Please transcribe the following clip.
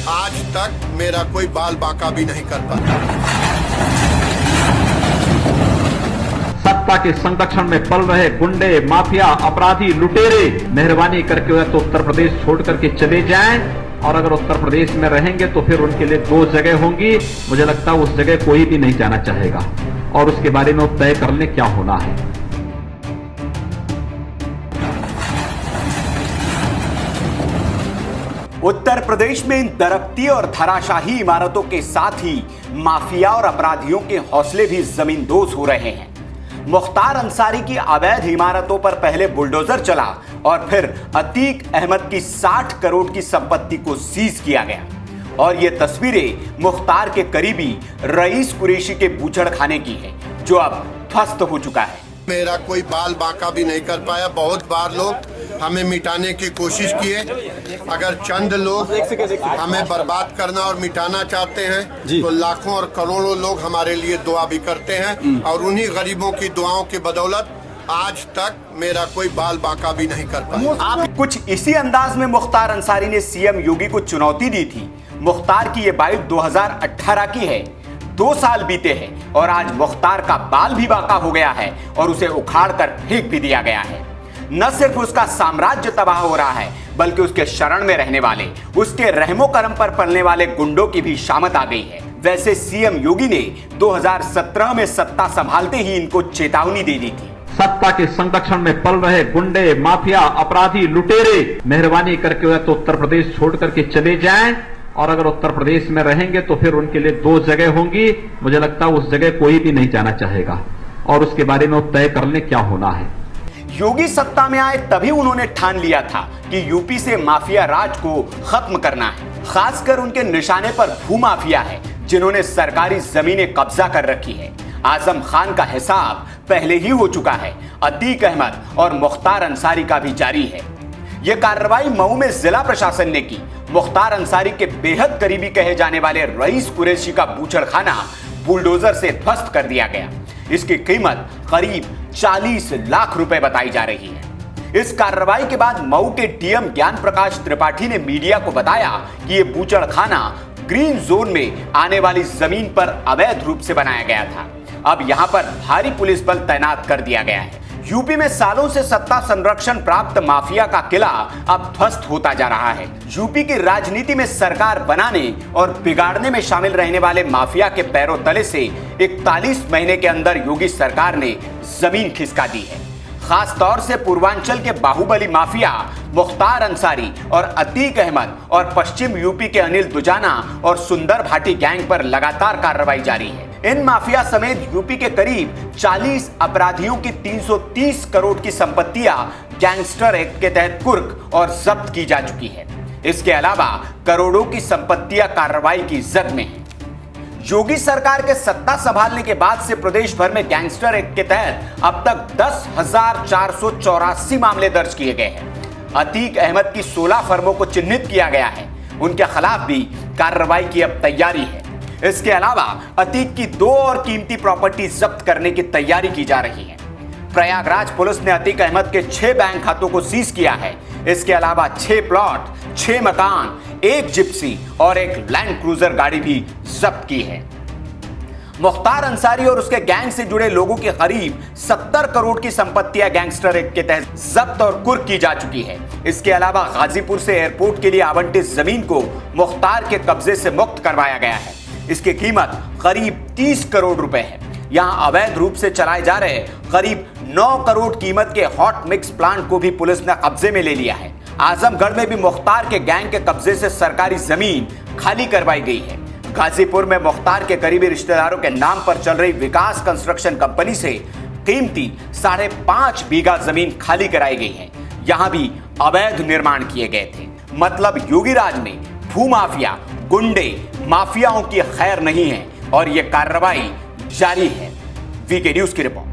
आज तक मेरा कोई बाल बांका भी नहीं कर पाया। सत्ता के संरक्षण में पल रहे गुंडे, माफिया, अपराधी, लुटेरे मेहरबानी करके या तो उत्तर प्रदेश छोड़ करके चले जाएं, और अगर उत्तर प्रदेश में रहेंगे तो फिर उनके लिए दो जगह होंगी। मुझे लगता है उस जगह कोई भी नहीं जाना चाहेगा और उसके बारे में तय कर लें क्या होना है। उत्तर प्रदेश में इन दरख्ती और धराशाही इमारतों के साथ ही माफिया और अपराधियों के हौसले भी जमींदोज हो रहे हैं। मुख्तार अंसारी की अवैध इमारतों पर पहले बुलडोजर चला और फिर अतीक अहमद की 60 करोड़ की संपत्ति को सीज किया गया। और ये तस्वीरें मुख्तार के करीबी रईस कुरैशी के बूचड़खाने की है, जो अब ध्वस्त हो चुका है। मेरा कोई बाल बांका भी नहीं कर पाया। बहुत बार लोग हमें मिटाने की कोशिश किए। अगर चंद लोग हमें बर्बाद करना और मिटाना चाहते हैं तो लाखों और करोड़ों लोग हमारे लिए दुआ भी करते हैं, और उन्हीं गरीबों की दुआओं की बदौलत आज तक मेरा कोई बाल बांका भी नहीं कर पाया। कुछ इसी अंदाज में मुख्तार अंसारी ने सीएम योगी को चुनौती दी थी। मुख्तार की ये बाइट 2018 की है। 2 साल बीते हैं और आज मुख्तार का बाल भी बांका हो गया है और उसे उखाड़ कर फेंक भी दिया गया है। न सिर्फ उसका साम्राज्य तबाह हो रहा है, बल्कि उसके शरण में रहने वाले, उसके रहमो करम पर पलने वाले गुंडों की भी शामत आ गई है। वैसे सीएम योगी ने 2017 में सत्ता संभालते ही इनको चेतावनी दे दी थी। सत्ता के संरक्षण में पल रहे गुंडे, माफिया, अपराधी, लुटेरे मेहरबानी करके या तो उत्तर प्रदेश छोड़ करके चले जाएं, और अगर उत्तर प्रदेश में रहेंगे तो फिर उनके लिए दो जगह होंगी। मुझे लगता है उस जगह कोई भी नहीं जाना चाहेगा और उसके बारे में तय कर लें क्या होना है। योगी सत्ता में आए तभी उन्होंने ठान लिया था कि यूपी से माफिया राज को खत्म करना है। खासकर उनके निशाने पर भूमाफिया है, जिन्होंने सरकारी जमीनें कब्जा कर रखी है। आजम खान का हिसाब पहले ही हो चुका है। अतीक अहमद और मुख्तार अंसारी का भी जारी है। यह कार्रवाई मऊ में जिला प्रशासन ने की। मुख्तार अंसारी के बेहद करीबी कहे जाने वाले रईस कुरैशी का बूचड़खाना बुलडोजर से ध्वस्त कर दिया गया। इसकी कीमत करीब 40 लाख रुपए बताई जा रही है। इस कार्रवाई के बाद मऊ के डीएम ज्ञान प्रकाश त्रिपाठी ने मीडिया को बताया कि यह बूचड़खाना ग्रीन जोन में आने वाली जमीन पर अवैध रूप से बनाया गया था। अब यहां पर भारी पुलिस बल तैनात कर दिया गया है। यूपी में सालों से सत्ता संरक्षण प्राप्त माफिया का किला अब ध्वस्त होता जा रहा है। यूपी की राजनीति में सरकार बनाने और बिगाड़ने में शामिल रहने वाले माफिया के पैरों तले से 41 महीने के अंदर योगी सरकार ने जमीन खिसका दी है। खास तौर से पूर्वांचल के बाहुबली माफिया मुख्तार अंसारी और अतीक अहमद और पश्चिम यूपी के अनिल दुजाना और सुंदर भाटी गैंग पर लगातार कार्रवाई जारी है। इन माफिया समेत यूपी के करीब 40 अपराधियों की 330 करोड़ की संपत्तियां गैंगस्टर एक्ट के तहत कुर्क और जब्त की जा चुकी है। इसके अलावा करोड़ों की संपत्तियां कार्रवाई की जद में है। योगी सरकार के सत्ता संभालने के बाद से प्रदेश भर में गैंगस्टर एक्ट के तहत अब तक 10,484 मामले दर्ज किए गए हैं। अतीक अहमद की 16 फर्मों को चिन्हित किया गया है। उनके खिलाफ भी कार्रवाई की अब तैयारी है। इसके अलावा अतीक की 2 और कीमती प्रॉपर्टी जब्त करने की तैयारी की जा रही है। प्रयागराज पुलिस ने अतीक अहमद के 6 बैंक खातों को सीज किया है। इसके अलावा 6 प्लॉट, 6 मकान, 1 जिप्सी और 1 लैंड क्रूजर गाड़ी भी जब्त की है। मुख्तार अंसारी और उसके गैंग से जुड़े लोगों की करीब 70 करोड़ की संपत्तियां गैंगस्टर एक्ट के तहत जब्त और कुर्क की जा चुकी है। इसके अलावा गाजीपुर से एयरपोर्ट के लिए आवंटित जमीन को मुख्तार के कब्जे से मुक्त करवाया गया है। इसकी कीमत करीब 30 करोड़ रुपए है। यहां अवैध रूप से चलाए जा रहे करीब 9 करोड़ कीमत के हॉट मिक्स प्लांट को भी पुलिस ने कब्जे में ले लिया है। आजमगढ़ में भी मुख्तार के गैंग के कब्जे से सरकारी जमीन खाली करवाई गई है। गाजीपुर में मुख्तार के करीबी रिश्तेदारों के नाम पर चल रही विकास कंस्ट्रक्शन कंपनी से कीमती 5.5 बीघा जमीन खाली कराई गई है। यहां भी अवैध निर्माण किए गए थे। मतलब योगी राज में भूमाफिया, गुंडे, माफियाओं की खैर नहीं है और यह कार्रवाई जारी है। वीके न्यूज की रिपोर्ट।